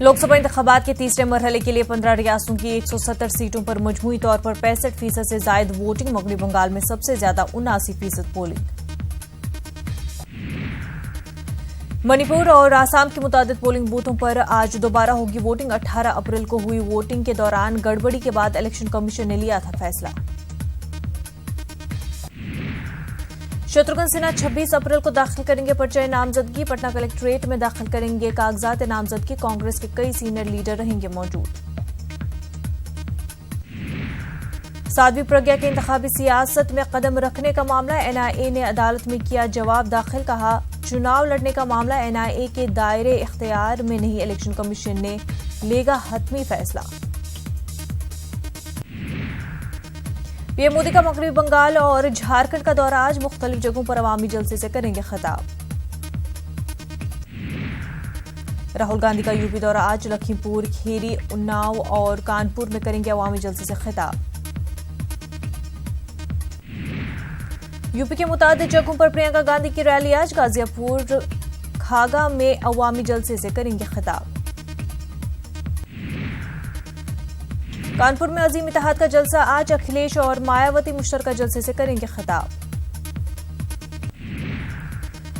लोकसभा इंतखाबात के तीसरे मरहले के लिए 15 रियासतों की 170 सीटों पर मजमूई तौर पर 65% से जायद वोटिंग। मगरबी बंगाल में सबसे ज्यादा 79% पोलिंग। मणिपुर और आसाम के मुतादिद पोलिंग बूथों पर आज दोबारा होगी वोटिंग। 18 अप्रैल को हुई वोटिंग के दौरान गड़बड़ी के बाद इलेक्शन कमीशन ने लिया था फैसला। शत्रुघ्न सिन्हा 26 अप्रैल को दाखिल करेंगे पर्चा नामजदगी। पटना कलेक्ट्रेट में दाखिल करेंगे कागजात नामजदगी। कांग्रेस के कई सीनियर लीडर रहेंगे मौजूद। साध्वी प्रज्ञा के इंतखाबी सियासत में कदम रखने का मामला। एनआईए ने अदालत में किया जवाब दाखिल। कहा, चुनाव लड़ने का मामला एनआईए के दायरे इख्तियार में नहीं, इलेक्शन कमीशन ने लेगा हतमी फैसला। पीएम मोदी का मगरबी बंगाल और झारखंड का दौरा। आज मुख्तलिफ जगहों पर अवामी जलसे से करेंगे खिताब। राहुल गांधी का यूपी दौरा। आज लखीमपुर खीरी, उन्नाव और कानपुर में करेंगे अवामी जलसे से खिताब। यूपी के मुतादिद जगहों पर प्रियंका गांधी की रैली। आज गाजियापुर खागा में अवामी जलसे से करेंगे खिताब। कानपुर में अजीम इत्तेहाद का जलसा। आज अखिलेश और मायावती मुश्तरका जलसे से करेंगे खिताब।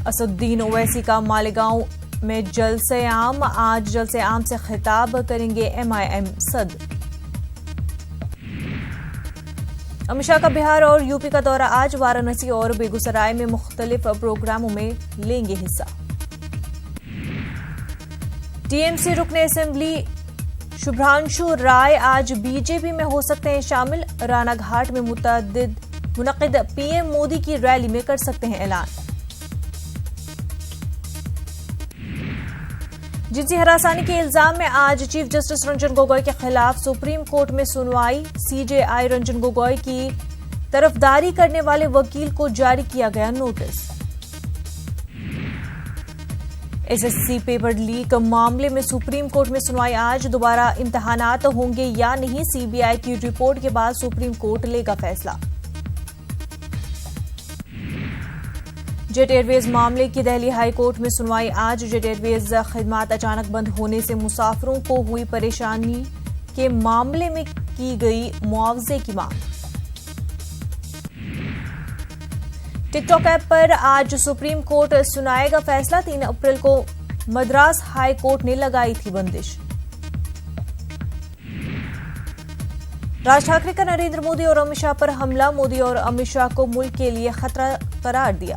असदुद्दीन ओवैसी का मालेगांव में जलसे आम। आज जलसे आम से खिताब करेंगे एमआईएम सदर। अमित शाह का बिहार और यूपी का दौरा। आज वाराणसी और बेगूसराय में मुख्तलिफ प्रोग्रामों में लेंगे हिस्सा। टीएमसी रुकने असेंबली शुभ्रांशु राय आज बीजेपी में हो सकते हैं शामिल। रानाघाट में मुनक़िद पीएम मोदी की रैली में कर सकते हैं ऐलान। जिनसी हरासानी के इल्जाम में आज चीफ जस्टिस रंजन गोगोई के खिलाफ सुप्रीम कोर्ट में सुनवाई। सीजेआई रंजन गोगोई की तरफदारी करने वाले वकील को जारी किया गया नोटिस। एसएससी पेपर लीक मामले में सुप्रीम कोर्ट में सुनवाई। आज दोबारा इम्तिहानात होंगे या नहीं, सीबीआई की रिपोर्ट के बाद सुप्रीम कोर्ट लेगा फैसला। जेट एयरवेज मामले की दिल्ली हाई कोर्ट में सुनवाई। आज जेट एयरवेज खिदमात अचानक बंद होने से मुसाफिरों को हुई परेशानी के मामले में की गई मुआवजे की मांग। टिकटॉक ऐप पर आज सुप्रीम कोर्ट सुनाएगा फैसला। 3 अप्रैल को मद्रास हाई कोर्ट ने लगाई थी बंदिश। राज ठाकरे का नरेंद्र मोदी और अमित शाह पर हमला। मोदी और अमित शाह को मुल्क के लिए खतरा करार दिया।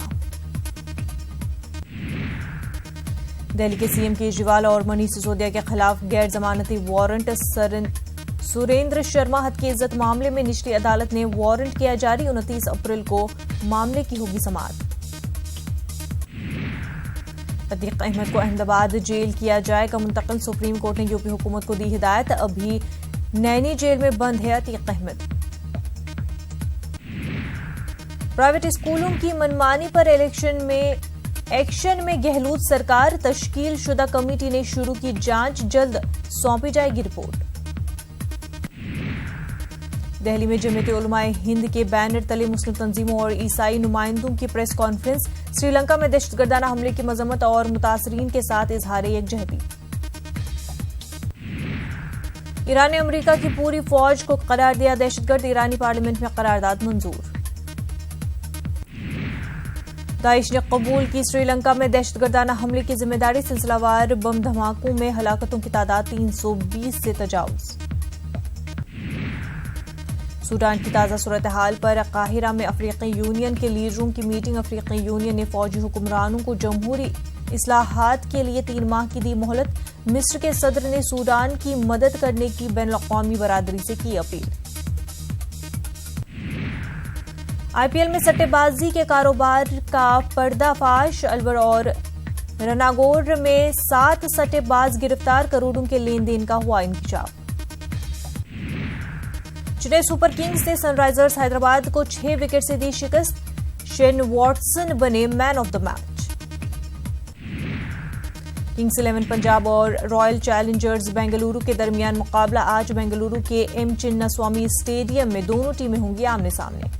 दिल्ली के सीएम केजरीवाल और मनीष सिसोदिया के खिलाफ गैर जमानती वारंट। सुरेंद्र शर्मा हद की इज्जत मामले में निचली अदालत ने वारंट किया जारी। 29 अप्रैल को मामले की होगी समाअत। अतीक अहमद को अहमदाबाद जेल किया जाएगा मुंतकिल। सुप्रीम कोर्ट ने यूपी हुकूमत को दी हिदायत। अभी नैनी जेल में बंद है अतीक अहमद। प्राइवेट स्कूलों की मनमानी पर एक्शन में गहलोत सरकार। तश्कील शुदा कमेटी ने शुरू की जांच। जल्द सौंपी जाएगी रिपोर्ट। दिल्ली में जमीयत उलमाए हिंद के बैनर तले मुस्लिम तंजीमों और ईसाई नुमाइंदों की प्रेस कॉन्फ्रेंस। श्रीलंका में दहशतगर्दाना हमले की मजम्मत और मुतासरीन के साथ इजहार यकजहती। ईरान ने अमेरिका की पूरी फौज को करार दिया दहशतगर्द। ईरानी पार्लियामेंट में करारदाद मंजूर। दाइश ने कबूल की श्रीलंका में दहशतगर्दाना हमले की जिम्मेदारी। सिलसिलावार बम धमाकों में हलाकतों की तादाद 320 से तजावुज। सूडान की ताज़ा सूरत हाल पर काहिरा में अफ्रीकी यूनियन के लीडरों की मीटिंग। अफ्रीकी यूनियन ने फौजी हुक्मरानों को जमहूरी इस्लाहात के लिए 3 माह की दी मोहलत। मिस्र के सदर ने सूडान की मदद करने की बैनुल-अक़वामी बरादरी से की अपील। आईपीएल में सट्टेबाजी के कारोबार का पर्दाफाश। अलवर और रनागौर में 7 सट्टेबाज गिरफ्तार। करोड़ों के लेन देन का हुआ इंकशाफ। चेन्नई सुपर किंग्स ने सनराइजर्स हैदराबाद को 6 विकेट से दी शिकस्त। शेन वॉटसन बने man of the match. Kings 11 Punjab और रॉयल चैलेंजर्स बेंगलुरु के दरमियान मुकाबला। आज बेंगलुरु के एम चिन्नास्वामी स्टेडियम में दोनों टीमें होंगी आमने सामने।